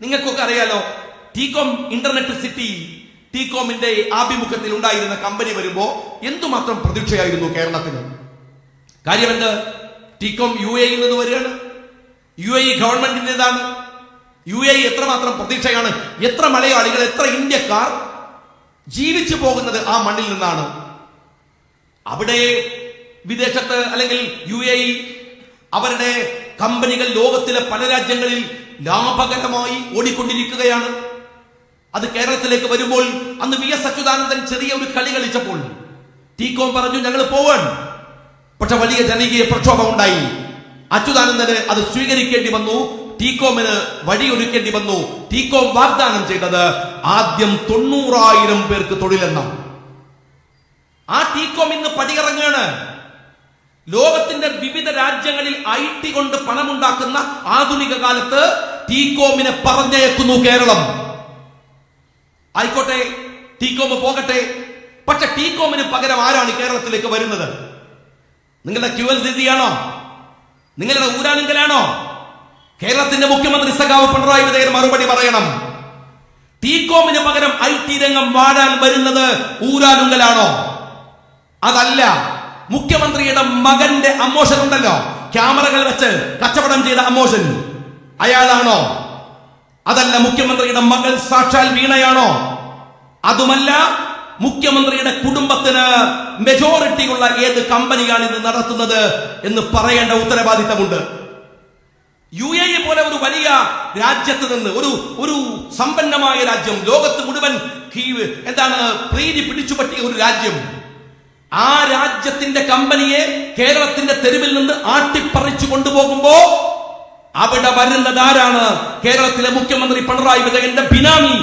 നിങ്ങൾക്കൊക്കെ അറിയാലോ, TECOM internet city ടീകോമിന്റെ ആഭിമുഖ്യത്തിൽ ഉണ്ടായിരുന്ന കമ്പനി വരുമ്പോ എന്തുമാത്രം പ്രതീക്ഷയായിരുന്നു കേരളത്തിന്. കാര്യമെന്ത്? ടീകോം UAE നിന്ന് വരികയാണ്. UAE ഗവൺമെന്റിന്റേതാണ്. UAE എത്രമാത്രം പ്രതീക്ഷയാണ്. എത്ര മലയാളികൾ, എത്ര ഇന്ത്യക്കാർ ജീവിച്ചു പോകുന്നത് ആ മണ്ണിൽ നിന്നാണ്. അവിടെ വിദേശത്ത് അല്ലെങ്കിൽ UAE അവരുടെ കമ്പനികൾ ലോകത്തിലെ പല രാജ്യങ്ങളിൽ ലാഭകരമായി ഓടിക്കൊണ്ടിരിക്കുകയാണ്. അത് കേരളത്തിലേക്ക് വരുമ്പോൾ അന്ന് VS അച്യുതാനന്ദൻ ചെറിയ ഒരു കളി കളിച്ചപ്പോൾ ടീകോം പറഞ്ഞു ഞങ്ങൾ പോവാൻ. പക്ഷെ വലിയ ജനകീയ പ്രക്ഷോഭം ഉണ്ടായി. അച്യുതാനന്ദന് അത് സ്വീകരിക്കേണ്ടി വന്നു. ടീകോമിന് വഴിയൊരുക്കേണ്ടി വന്നു. ടീകോം വാഗ്ദാനം ചെയ്തത് ആദ്യം 90,000 പേർക്ക് തൊഴിലെന്നാണ്. ആ ടീകോം ഇന്ന് പടിയിറങ്ങാണ്. ലോകത്തിന്റെ വിവിധ രാജ്യങ്ങളിൽ IT കൊണ്ട് പണമുണ്ടാക്കുന്ന ആധുനിക കാലത്ത് ടീകോമിനെ പറഞ്ഞയക്കുന്നു കേരളം. ആയിക്കോട്ടെ, ടീകോം പോകട്ടെ. പക്ഷെ ടീകോമിന് പകരം ആരാണ് കേരളത്തിലേക്ക് വരുന്നത്? നിങ്ങളുടെ QLCC ആണോ? നിങ്ങളുടെ ഊരാനുങ്കലാണോ? കേരളത്തിന്റെ മുഖ്യമന്ത്രി സഖാവ് പിണറായി വിജയൻ മറുപടി പറയണം. ടീകോമിന് പകരം IT രംഗം വാഴാൻ വരുന്നത് ഊരാനുങ്കലാണോ? അതല്ല. മുഖ്യമന്ത്രിയുടെ മകന്റെ അമ്മോഷൻ ഉണ്ടല്ലോ, ക്യാമറകൾ വെച്ച് കച്ചവടം ചെയ്ത അമ്മോഷൻ, അയാളാണോ? അതല്ല. മുഖ്യമന്ത്രിയുടെ മകൾ സാക്ഷാൽ വീണയാണോ? അതുമല്ല. മുഖ്യമന്ത്രിയുടെ കുടുംബത്തിന് മെജോറിറ്റി ഉള്ള ഏത് കമ്പനിയാണ് ഇത് നടത്തുന്നത് എന്ന് പറയേണ്ട ഉത്തരവാദിത്തമുണ്ട്. UAE പോലെ ഒരു വലിയ രാജ്യത്ത് നിന്ന്, ഒരു സമ്പന്നമായ രാജ്യം, ലോകത്ത് മുഴുവൻ പ്രീതി പിടിച്ചുപറ്റിയ ഒരു രാജ്യം, ആ രാജ്യത്തിന്റെ കമ്പനിയെ കേരളത്തിന്റെ തെരുവിൽ നിന്ന് ആട്ടിപ്പറിച്ചു കൊണ്ടുപോകുമ്പോ അവിടെ വരുന്നത് ആരാണ്? കേരളത്തിലെ മുഖ്യമന്ത്രി പിണറായി വിജയന്റെ ബിനാമി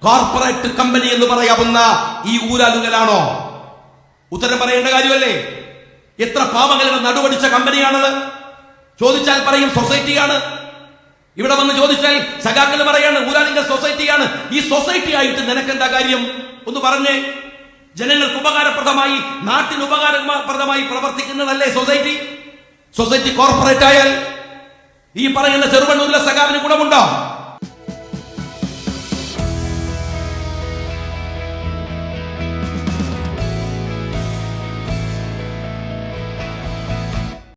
കോർപ്പറേറ്റ് കമ്പനി എന്ന് പറയാവുന്ന ഈ ഊരാലുങ്കലാണോ? ഉത്തരം പറയേണ്ട കാര്യമല്ലേ? എത്ര പാവങ്ങളുടെ നടുവടിച്ച കമ്പനിയാണത്? ചോദിച്ചാൽ പറയും സൊസൈറ്റിയാണ്. ഇവിടെ വന്ന് ചോദിച്ചാൽ സഖാക്കൾ പറയാണ് ഊരാലുങ്കൽ സൊസൈറ്റിയാണ്. ഈ സൊസൈറ്റി ആയിട്ട് നിനക്കെന്താ കാര്യം? ഒന്ന് പറഞ്ഞേ. ജനങ്ങൾക്ക് ഉപകാരപ്രദമായി, നാട്ടിന് ഉപകാരപ്രദമായി പ്രവർത്തിക്കുന്നതല്ലേ സൊസൈറ്റി? സൊസൈറ്റി കോർപ്പറേറ്റ് ആയാൽ ഈ പറയുന്ന ചെറുവണ്ണൂരിലെ സഖാവിന് ഗുണമുണ്ടോ?